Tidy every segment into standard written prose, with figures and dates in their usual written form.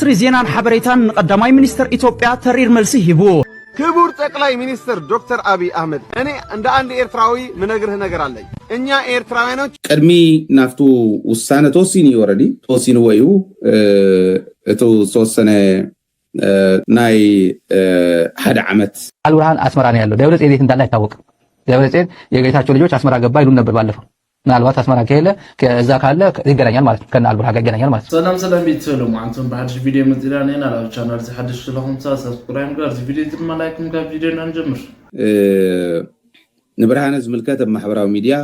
ሚኒስትሪ ዜናን ሓበሬታን ቀዳማይ ሚኒስትር ኢትዮጵያ ተሪር መልሲ ሂቡ። ክቡር ጠቅላይ ሚኒስትር ዶክተር አብይ አህመድ እኔ እንደ አንድ ኤርትራዊ ምነግርህ ነገር አለኝ። እኛ ኤርትራውያኖች ቀድሚ ናፍቱ ውሳነ ተወሲኒ ወረዲ ተወሲኒ ወዩ እቱ ተወሰነ ናይ ሓደ ዓመት አልብርሃን አስመራ ነው ያለው። ደብረ ጽዮን እንዳለ አይታወቅም። ደብረ ጽዮን የጌታቸው ልጆች አስመራ ገባ ይሉን ነበር ባለፈው። ምናልባት አስመራ ከሄለ ከዛ ካለ ይገናኛል ማለት ነው። ከነ አልብርሃን ጋር ይገናኛል ማለት ነው። ሰላም ቤተሰብ አንተም በአዲስ ቪዲዮ መጥራኔ እና ላይክ ቻናል ተሐድሽ ስለሆነ ሰብስክራይብ ጋር ቪዲዮ ትማላይኩም ጋር ቪዲዮ እንጀምር። ንብርሃነ ዝምልከት ማህበራዊ ሚዲያ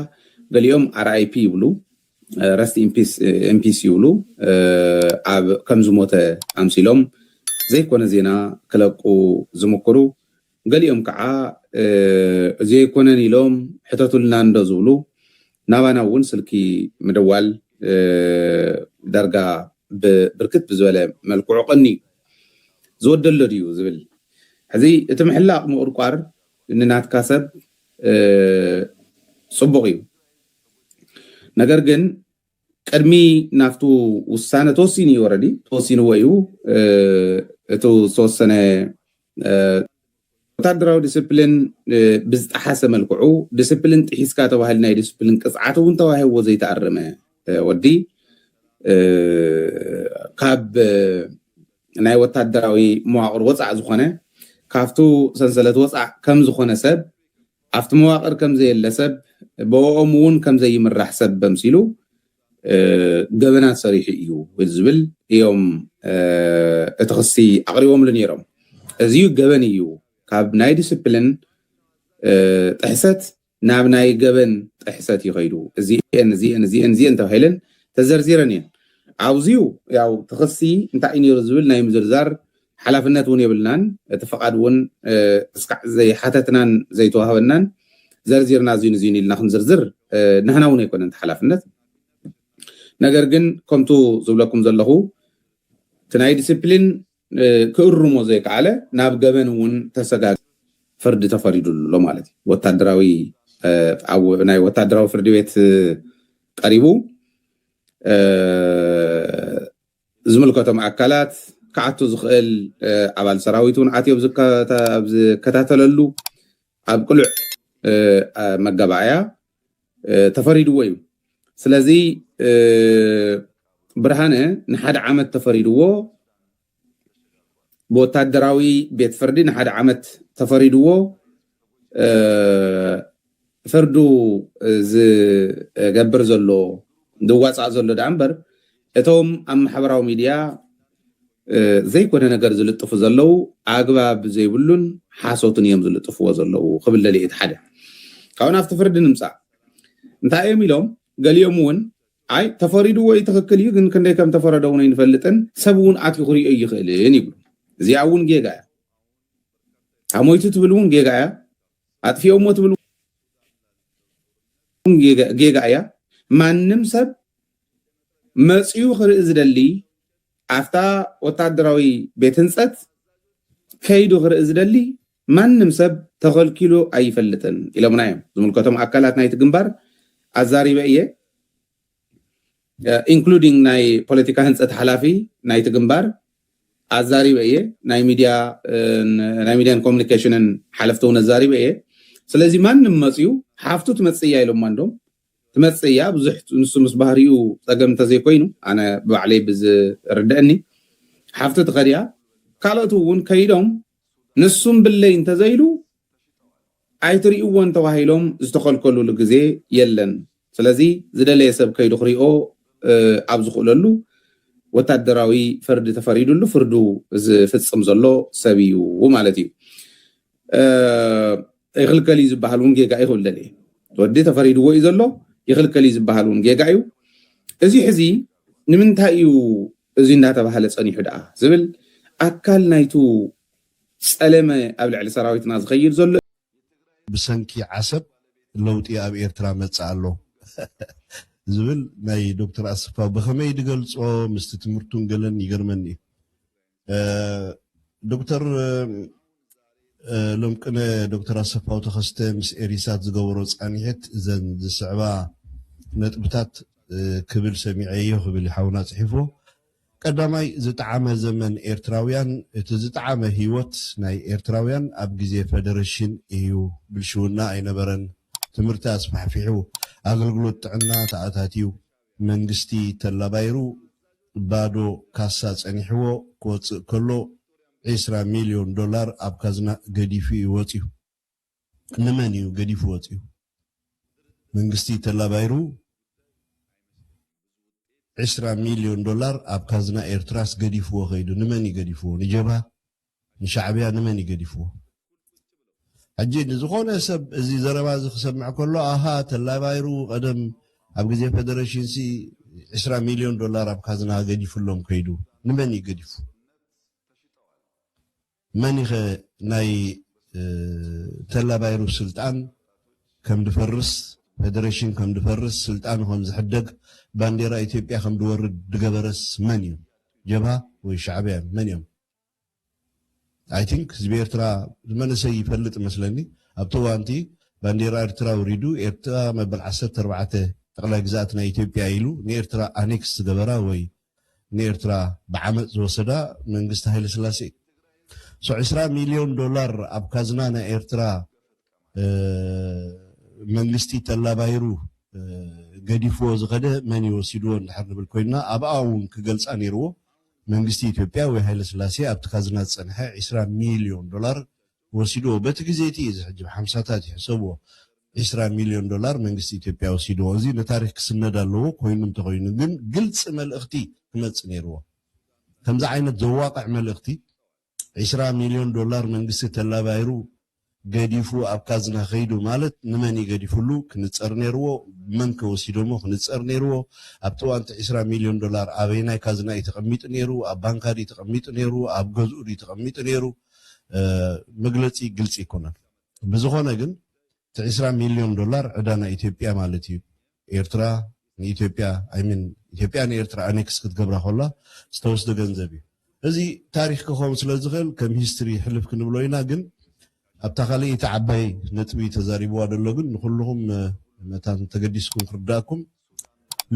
ገሊኦም RIP ይብሉ ረስት ኢምፒስ ይብሉ ኣብ ከም ዝሞተ ኣምሲሎም ዘይኮነ ዜና ክለቁ ዝምክሩ ገሊኦም ከዓ ዘይኮነን ኢሎም ሕተቱልና እንደዝብሉ ናባና እውን ስልኪ ምድዋል ዳርጋ ብርክት ብዝበለ መልክዑ ቀኒ ዝወደሎ ድዩ ዝብል ሕዚ እቲ ምሕላቕ ምቁርቋር ንናትካ ሰብ ጽቡቕ እዩ። ነገር ግን ቀድሚ ናፍቱ ውሳነ ተወሲኒ ወረዲ ተወሲኒ ወዩ እቱ ተወሰነ ወታደራዊ ዲስፕሊን ብዝጣሓሰ መልክዑ ዲስፕሊን ጥሒስካ ተባሂል ናይ ዲስፕሊን ቅፅዓት እውን ተዋሂብዎ ዘይተኣረመ ወዲ ካብ ናይ ወታደራዊ መዋቕር ወፃእ ዝኾነ ካብቱ ሰንሰለት ወፃእ ከም ዝኾነ ሰብ ኣብቲ መዋቕር ከም ዘየለ ሰብ ብኦም እውን ከም ዘይምራሕ ሰብ በምሲሉ ገበናት ሰሪሑ እዩ ዝብል እዮም እቲ ክሲ ኣቕሪቦምሉ ነይሮም። እዚዩ ገበን እዩ ካብ ናይ ዲስፕሊን ጥሕሰት ናብ ናይ ገበን ጥሕሰት ይኸይዱ እዚአን ተባሂለን ተዘርዚረን እየን። ኣብዚዩ ያው ተኽሲ እንታይ እዩ ነይሩ ዝብል ናይ ምዝርዛር ሓላፍነት እውን የብልናን እቲ ፈቃድ እውን እስካዕ ዘይሓተትናን ዘይተዋህበናን ዘርዚርና እዚዩን እዚዩን ኢልና ክንዝርዝር ንሕና እውን ኣይኮነን ሓላፍነት። ነገር ግን ከምቱ ዝብለኩም ዘለኹ እቲ ናይ ዲስፕሊን ክእርሞ ዘይከኣለ ናብ ገበን እውን ተሰጋግ ፍርዲ ተፈሪዱሎ ማለት እዩ። ወታደራዊ ናይ ወታደራዊ ፍርዲ ቤት ቀሪቡ ዝምልከቶም ኣካላት ክዓቱ ዝኽእል ኣባል ሰራዊት እውን ኣትዮም ዝከታተለሉ ኣብ ቅሉዕ መጋባእያ ተፈሪድዎ እዩ። ስለዚ ብርሃነ ንሓደ ዓመት ተፈሪድዎ በወታደራዊ ቤት ፍርዲ ንሓደ ዓመት ተፈሪድዎ ፍርዱ ዝገብር ዘሎ ዝዋፃእ ዘሎ ዳ እምበር እቶም ኣብ ማሕበራዊ ሚድያ ዘይኮነ ነገር ዝልጥፉ ዘለው ኣግባብ ዘይብሉን ሓሶትን እዮም ዝልጥፍዎ ዘለው ክብል ደልየ እቲ ሓደ ካብኡ ናብቲ ፍርዲ ንምፃእ እንታይ እዮም ኢሎም ገሊኦም እውን ኣይ ተፈሪድዎ ይትኽክል እዩ ግን ክንደይ ከም ተፈረደ እውን ኣይንፈልጥን ሰብ እውን ኣትዩ ክሪኦ ይኽእልን ይብሉ። እዚኣ እውን ጌጋ እያ። ኣሞይቱ ትብል እውን ጌጋ እያ። ኣጥፊኦሞ ትብል እውን ጌጋ እያ። ማንም ሰብ መፅዩ ክርኢ ዝደሊ ኣፍታ ወታደራዊ ቤት ህንፀት ከይዱ ክርኢ ዝደሊ ማንም ሰብ ተኸልኪሉ ኣይፈልጥን ኢሎምና እዮም ዝምልከቶም ኣካላት ናይቲ ግንባር ኣዛሪበ እየ ኢንክሉዲንግ ናይ ፖለቲካ ህንፀት ሓላፊ ናይቲ ግንባር ኣዛሪበ እየ ናይ ሚድያን ኮሙኒኬሽንን ሓለፍቲ እውን ኣዛሪበ እየ። ስለዚ ማንም መፅዩ ሓፍቱ ትመፅያ ኢሎም ማንዶም ትመፅያ ብዙሕ ንሱ ምስ ባህሪኡ ፀገም እንተዘይኮይኑ ኣነ ብባዕለይ ብዝርድአኒ ሓፍቱ ትኸድያ ካልኦት እውን ከይዶም ንሱም ብለይ እንተዘይሉ ኣይትሪእዎን ተባሂሎም ዝተኸልከሉሉ ግዜ የለን። ስለዚ ዝደለየ ሰብ ከይዱ ክሪኦ ኣብ ዝኽእለሉ ወታደራዊ ፍርዲ ተፈሪዱሉ ፍርዱ ዝፍፅም ዘሎ ሰብ እዩ ማለት እዩ። ይኽልከል እዩ ዝበሃል እውን ጌጋ ይኽብል ደልየ ወዲ ተፈሪድዎ እዩ ዘሎ ይኽልከል እዩ ዝበሃል እውን ጌጋ እዩ። እዚ ሕዚ ንምንታይ እዩ እዚ እንዳተባሃለ ፀኒሑ ደኣ ዝብል ኣካል ናይቱ ፀለመ ኣብ ልዕሊ ሰራዊትና ዝኸይድ ዘሎ ብሰንኪ ዓሰብ ለውጢ ኣብ ኤርትራ መፅእ ኣሎ ዝብል ናይ ዶክተር ኣስፋው ብኸመይ ድገልጾ ምስቲ ትምህርቱን ገለን ይገርመኒ። ዶክተር ሎምቅነ ዶክተር ኣስፋው ተኸስተ ምስ ኤሪሳት ዝገበሮ ፃኒሕት እዘን ዝስዕባ ነጥብታት ክብል ሰሚዐዮ ክብል ሓውና ፅሒፎ ቀዳማይ ዝጣዓመ ዘመን ኤርትራውያን እቲ ዝጣዓመ ህይወት ናይ ኤርትራውያን ኣብ ግዜ ፌደሬሽን እዩ ብልሽውና ኣይነበረን ትምህርቲ ኣስፋሕፊሑ ኣገልግሎት ጥዕና ተኣታትዩ መንግስቲ ተላባይሩ ባዶ ካሳ ጸኒሕዎ ክወፅእ ከሎ $20 ሚሊዮን ኣብ ካዝና ገዲፉ ይወፅዩ ንመን እዩ ገዲፉ ወፅዩ መንግስቲ ተላባይሩ $20 ሚሊዮን ኣብ ካዝና ኤርትራስ ገዲፍዎ ኸይዱ ንመን ይገዲፍዎ ንጀብሃ ንሻዕብያ ንመን ይገዲፍዎ ሕጂ ንዝኾነ ሰብ እዚ ዘረባ እዚ ክሰምዕ ከሎ ኣሃ ተላባይሩ ቀደም ኣብ ግዜ ፌደሬሽን ሲ $20 ሚሊዮን ኣብ ካዝና ገዲፍሎም ከይዱ ንመን ይገዲፉ መን ይኸ ናይ ተላባይሩ ስልጣን ከም ድፈርስ ፌደሬሽን ከም ድፈርስ ስልጣን ከም ዝሕደግ ባንዴራ ኢትዮጵያ ከም ድወርድ ድገበረስ መን እዩ ጀብሃ ወይ ሻዕብያ መን እዮም አይ ቲንክ ህዝቢ ኤርትራ መንእሰይ ይፈልጥ መስለኒ ኣብቲ እዋንቲ ባንዴራ ኤርትራ ውሪዱ ኤርትራ መበል 14 ጠቅላይ ግዛት ናይ ኢትዮጵያ ኢሉ ንኤርትራ ኣኔክስ ዝገበራ ወይ ንኤርትራ ብዓመፅ ዝወሰዳ መንግስቲ ሃይለ ስላሴ $20 ሚሊዮን ኣብ ካዝና ናይ ኤርትራ መንግስቲ ተላባይሩ ገዲፍዎ ዝኸደ መን ይወሲድዎ እንድሕር ንብል ኮይና ኣብኣ እውን ክገልፃ ነይርዎ መንግስቲ ኢትዮጵያ ወይ ሃይለ ስላሴ ኣብቲ ካዝና ዝፀንሐ $20 ሚሊዮን ወሲድዎ በቲ ግዜ እቲ ዝሕጅብ 50ታት ይሕሰብዎ $20 ሚሊዮን መንግስቲ ኢትዮጵያ ወሲድዎ እዚ ንታሪክ ክስነድ ኣለዎ ኮይኑ እንተኮይኑ ግን ግልፂ መልእኽቲ ክመፅእ ነይርዎ ከምዚ ዓይነት ዘዋቅዕ መልእኽቲ $20 ሚሊዮን መንግስቲ ተላባይሩ ገዲፉ ኣብ ካዝና ኸይዱ ማለት ንመን ይገዲፍሉ ክንፀር ነይርዎ መን ከወሲዶሞ ክንፀር ነይርዎ ኣብቲ እዋንቲ $20 ሚሊዮን ኣበይ ናይ ካዝና ይተቐሚጡ ነይሩ ኣብ ባንካ ይተቐሚጡ ነይሩ ኣብ ገዝኡ ይተቐሚጡ ነይሩ መግለፂ ግልፂ ይኮነን ብዝኾነ ግን $20 ሚሊዮን ዕዳና ኢትዮጵያ ማለት እዩ ኤርትራ ንኢትዮጵያ ኣይምን ኢትዮጵያ ንኤርትራ ኣኔክስ ክትገብራ ከላ ዝተወስደ ገንዘብ እዩ እዚ ታሪክ ክኸውን ስለ ዝኽእል ከም ሂስትሪ ሕልፍ ክንብሎ ኢና ግን ኣብታ ካልእቲ ዓባይ ነጥቢ ተዛሪብዋ ደሎ ግን ንኩልኩም መታን ተገዲስኩም ክርዳእኩም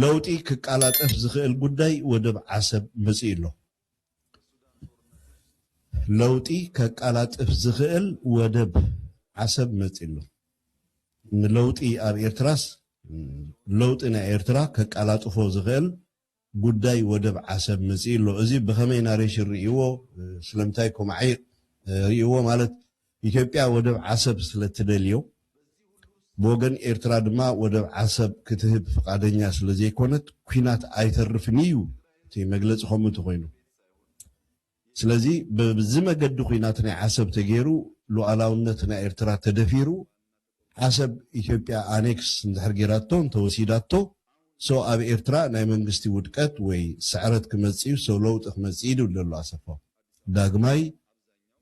ለውጢ ክቃላጠፍ ዝኽእል ጉዳይ ወደብ ዓሰብ መፅኢ ኣሎ ለውጢ ከቃላጥፍ ዝኽእል ወደብ ዓሰብ መፅኢ ኣሎ ንለውጢ ኣብ ኤርትራስ ለውጢ ናይ ኤርትራ ከቃላጥፎ ዝኽእል ጉዳይ ወደብ ዓሰብ መፅኢ ኣሎ እዚ ብኸመይ ናሬሽን ርእይዎ ስለምንታይ ኮማዒር ርእይዎ ማለት ኢትዮጵያ ወደብ ዓሰብ ስለትደልዮ ብወገን ኤርትራ ድማ ወደብ ዓሰብ ክትህብ ፈቃደኛ ስለዘይኮነት ኩናት ኣይተርፍን እዩ እቲ መግለፂ ከምኡ ተኮይኑ ስለዚ በዚ መገዲ ኩናት ናይ ዓሰብ ተገይሩ ሉዓላውነት ናይ ኤርትራ ተደፊሩ ዓሰብ ኢትዮጵያ ኣኔክስ እንድሕር ጌራቶ እንተወሲዳቶ ሶ ኣብ ኤርትራ ናይ መንግስቲ ውድቀት ወይ ስዕረት ክመፅእ ሶ ለውጢ ክመፅእ ኢሉ ዘሎ ኣሰፋው ዳግማይ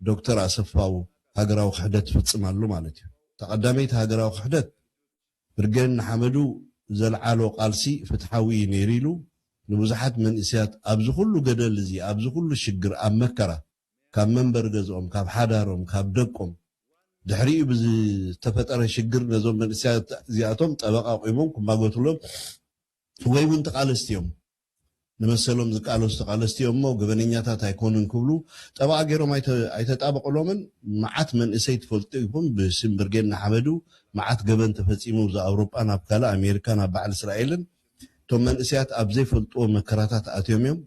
ዶክተር ኣሰፋው ሃገራዊ ክሕደት ፍጽማሉ ማለት እዩ ተቀዳመይቲ ሃገራዊ ክሕደት ብርገን ሓመዱ ዘልዓሎ ቃልሲ ፍትሓዊ ነይሩ ኢሉ ንብዙሓት መንእስያት ኣብዚ ኩሉ ገደል እዚ ኣብዚ ኩሉ ሽግር ኣብ መከራ ካብ መንበር ገዝኦም ካብ ሓዳሮም ካብ ደቆም ድሕሪኡ ብዝተፈጠረ ሽግር ነዞም መንእስያት እዚኣቶም ጠበቃ ቆይሞም ክማጎትሎም ወይ እውን ተቃለስትዮም ንመሰሎም ዝቃለሱ ተቃለስትዮም ሞ ገበነኛታት ኣይኮኑን ክብሉ ጠበቃ ገይሮም ኣይተጣበቅሎምን መዓት መንእሰይ ትፈልጡ ይኹም ብስም ብርጌን ሓመዱ መዓት ገበን ተፈፂሙ ዛ ኣውሮጳን ኣብ ካልእ ኣሜሪካን ኣብ በዓል እስራኤልን እቶም መንእስያት ኣብ ዘይፈልጥዎ መከራታት ኣትዮም እዮም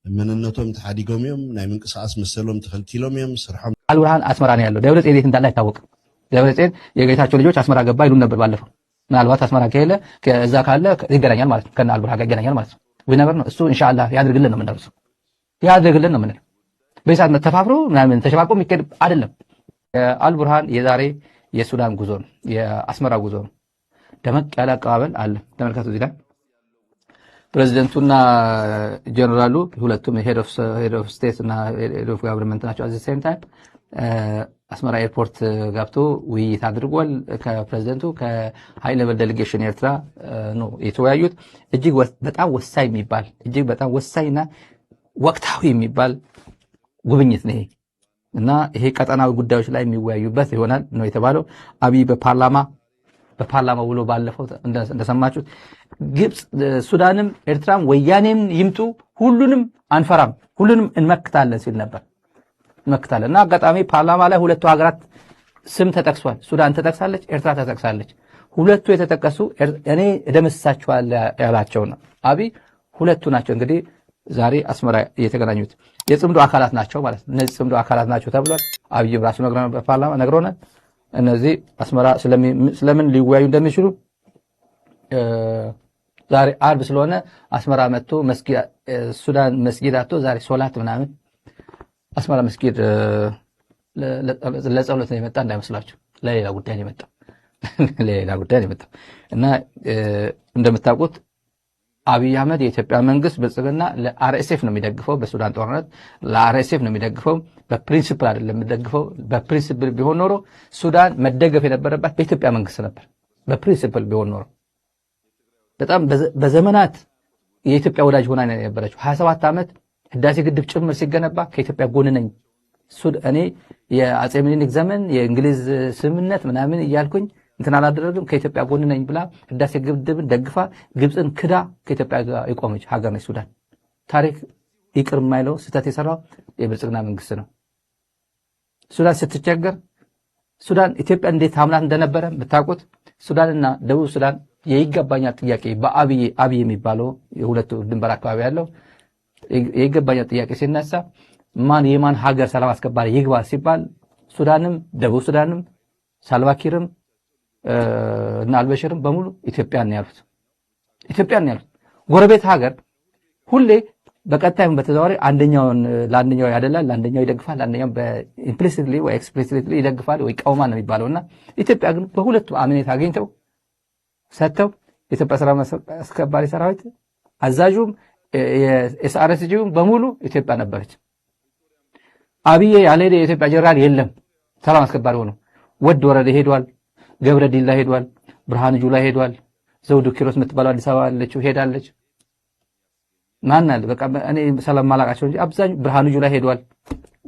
መንነቶም ተሓዲጎም እዮም ናይ ምንቅስቃስ መሰሎም ተኸልቲሎም እዮም ስርሖም አልቡርሃን አስመራ ነው ያለው ደብረጽዮን የት እንዳለ አይታወቅም ደብረጽዮን የጌታቸው ልጆች አስመራ ገባ ይሉን ነበር ባለፈው ምናልባት አስመራ ከሄለ ከዛ ካለ ይገናኛል ማለት ነው ከነ አልቡርሃን ጋር ይገናኛል ማለት ነው ወይ ነበር ነው እሱ ኢንሻአላህ ያድርግልን ነው የምንለው ያድርግልን ነው የምንለው በይሳት ተፋፍሮ ምናምን ተሸባቆ የሚከድ አይደለም አልቡርሃን የዛሬ የሱዳን ጉዞ ነው የአስመራ ጉዞ ነው ደመቅ ያለ አቀባበል አለ ተመልካቱ እዚህ ጋር ፕሬዝዳንቱና ጀነራሉ ሁለቱም ሄድ ኦፍ ስቴት እና ሄድ ኦፍ ጋቨርንመንት ናቸው አዚ ሴም ታይም አስመራ ኤርፖርት ገብቶ ውይይት አድርጓል ከፕሬዝዳንቱ ከሃይ ሌቨል ዴሌጌሽን ኤርትራ ነው የተወያዩት እጅግ በጣም ወሳኝ የሚባል እጅግ በጣም ወሳኝና ወቅታዊ የሚባል ጉብኝት ነው እና ይሄ ቀጠናዊ ጉዳዮች ላይ የሚወያዩበት ይሆናል ነው የተባለው አብይ በፓርላማ በፓርላማው ብሎ ባለፈው እንደሰማችሁት ግብጽ ሱዳንም ኤርትራም ወያኔም ይምጡ ሁሉንም አንፈራም ሁሉንም እንመክታለን ሲል ነበር እንመክታለንና አጋጣሚ ፓርላማ ላይ ሁለቱ ሀገራት ስም ተጠቅሷል ሱዳን ተጠቅሳለች ኤርትራ ተጠቅሳለች ሁለቱ የተጠቀሱ እኔ እደመስሳቸዋለሁ ያላቸው ነው አብይ ሁለቱ ናቸው እንግዲህ ዛሬ አስመራ እየተገናኙት የጽምዶ አካላት ናቸው ማለት ነው እነዚህ ጽምዶ አካላት ናቸው ተብሏል አብይ ራሱ በፓርላማ ነግሮናል እነዚህ አስመራ ስለምን ሊወያዩ እንደሚችሉ ዛሬ አርብ ስለሆነ አስመራ መጥቶ መስጊድ ሱዳን መስጊድ አጥቶ ዛሬ ሶላት ምናምን አስመራ መስጊድ ለጸሎት ነው የመጣ እንዳይመስላችሁ ለሌላ ጉዳይ ነው የመጣው ለሌላ ጉዳይ ነው የመጣው እና እንደምታውቁት አብይ አህመድ የኢትዮጵያ መንግስት ብልጽግና ለአርኤስኤፍ ነው የሚደግፈው በሱዳን ጦርነት ለአርኤስኤፍ ነው የሚደግፈው በፕሪንሲፕል አይደለም የሚደግፈው በፕሪንሲፕል ቢሆን ኖሮ ሱዳን መደገፍ የነበረባት በኢትዮጵያ መንግስት ነበር በፕሪንሲፕል ቢሆን ኖሮ በጣም በዘመናት የኢትዮጵያ ወዳጅ ሆና ነው የነበረችው 27 ዓመት ህዳሴ ግድብ ጭምር ሲገነባ ከኢትዮጵያ ጎን ነኝ እኔ የአጼ ምኒልክ ዘመን የእንግሊዝ ስምምነት ምናምን ይያልኩኝ እንትና አላደረግም ከኢትዮጵያ ጎን ነኝ ብላ ህዳሴ ግድብን ደግፋ ግብጽን ክዳ ከኢትዮጵያ ጋር የቆመች ሀገር ነች ሱዳን ታሪክ ይቅር የማይለው ስህተት የሰራው የብልጽግና መንግስት ነው ሱዳን ስትቸገር ሱዳን ኢትዮጵያ እንዴት አምናት እንደነበረ ብታውቁት ሱዳንና ደቡብ ሱዳን የይገባኛል ጥያቄ በአብይ የሚባለው የሁለቱ ድንበር አካባቢ ያለው የይገባኛል ጥያቄ ሲነሳ ማን የማን ሀገር ሰላም አስከባሪ ይግባ ሲባል ሱዳንም ደቡብ ሱዳንም ሳልቫኪርም እና አልበሽርም በሙሉ ኢትዮጵያን ያሉት ጎረቤት ሀገር ሁሌ በቀጣይም በተዘዋዋሪ አንደኛውን ለአንደኛው ያደላል ለአንደኛው ይደግፋል አንደኛው በኢምፕሊሲትሊ ወይ ኤክስፕሊሲትሊ ይደግፋል ወይ ቀውማ ነው የሚባለውና ኢትዮጵያ ግን በሁለቱ አምኔት አገኝተው ሰጥተው የኢትዮጵያ ሰላም አስከባሪ ሰራዊት አዛዡም የኤስአርኤስጂውም በሙሉ ኢትዮጵያ ነበረች አብይ ያለደ የኢትዮጵያ ጀነራል የለም ሰላም አስከባሪ ሆኖ ወድ ወረደ ሄዷል ገብረ ዲላ ሄዷል ብርሃኑ ጁላ ሄዷል ዘውዱ ኪሮስ የምትባለው አዲስ አበባ አለችው ሄዳለች ማን አለ በቃ እኔ ሰላም ማላቃቸው እንጂ አብዛኛው ብርሃኑ ጁላ ሄዷል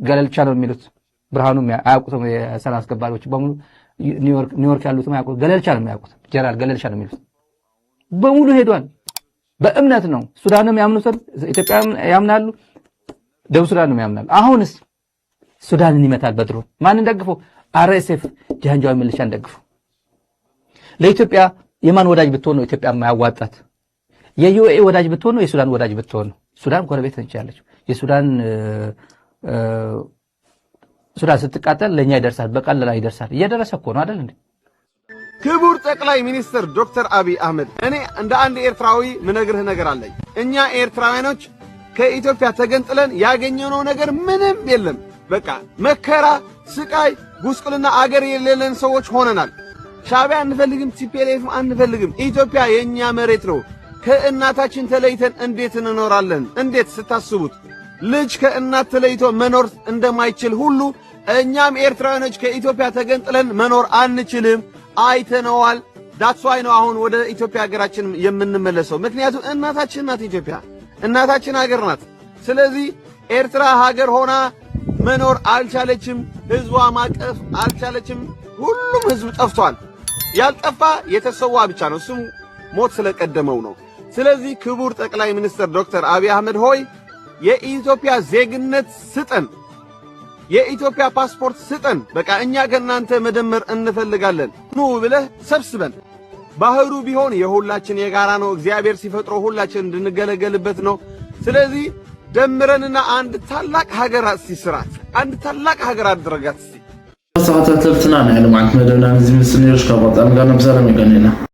ገለልቻ ነው የሚሉት ብርሃኑ አያውቁትም የሰላም አስከባሪዎች በሙሉ ኒውዮርክ ያሉት ማያውቁት ገለልቻ ነው የሚያውቁት ጀነራል ገለልቻ ነው የሚሉት በሙሉ ሄዷል በእምነት ነው ሱዳንም ያምኑታል ኢትዮጵያ ያምናሉ ደቡብ ሱዳንም ያምናሉ አሁንስ ሱዳንን ይመታል በድሮ ማንን ደግፎ አርኤስኤፍ ጃንጃው ሚሊሻን ደግፎ ለኢትዮጵያ የማን ወዳጅ ብትሆን ነው ኢትዮጵያ ማያዋጣት የዩኤኢ ወዳጅ ብትሆን ነው የሱዳን ወዳጅ ብትሆን ነው ሱዳን ጎረቤት ነች ያለችው የሱዳን ሱዳን ስትቃጠል ለኛ ይደርሳል በቀላሉ ይደርሳል እየደረሰ እኮ ነው አይደል እንዴ ክቡር ጠቅላይ ሚኒስትር ዶክተር አብይ አህመድ እኔ እንደ አንድ ኤርትራዊ ምነግርህ ነገር አለኝ እኛ ኤርትራውያኖች ከኢትዮጵያ ተገንጥለን ያገኘነው ነገር ምንም የለም በቃ መከራ ስቃይ ጉስቁልና አገር የሌለን ሰዎች ሆነናል ሻዕቢያ አንፈልግም ቲፒኤልኤፍ አንፈልግም ኢትዮጵያ የኛ መሬት ነው ከእናታችን ተለይተን እንዴት እንኖራለን እንዴት ስታስቡት ልጅ ከእናት ተለይቶ መኖር እንደማይችል ሁሉ እኛም ኤርትራውያኖች ከኢትዮጵያ ተገንጥለን መኖር አንችልም አይተነዋል ዳትስ ዋይ ነው አሁን ወደ ኢትዮጵያ ሀገራችን የምንመለሰው ምክንያቱም እናታችን ናት ኢትዮጵያ እናታችን ሀገር ናት ስለዚህ ኤርትራ ሀገር ሆና መኖር አልቻለችም ህዝቧ ማቀፍ አልቻለችም ሁሉም ህዝብ ጠፍቷል ያልጠፋ የተሰዋ ብቻ ነው እሱም ሞት ስለቀደመው ነው ስለዚህ ክቡር ጠቅላይ ሚኒስትር ዶክተር አብይ አህመድ ሆይ የኢትዮጵያ ዜግነት ስጠን የኢትዮጵያ ፓስፖርት ስጠን በቃ እኛ ከናንተ መደመር እንፈልጋለን ኑ ብለህ ሰብስበን ባህሩ ቢሆን የሁላችን የጋራ ነው እግዚአብሔር ሲፈጥሮ ሁላችን እንድንገለገልበት ነው ስለዚህ ደምረንና አንድ ታላቅ ሀገር ሲስራት አንድ ታላቅ ሀገር አድርጋት ሰዓታት ተልትና ናይ ልማዓት መደብና እዚ ምስሊ ይርሽካ ቆጣን ጋር ነብሰራ መገነና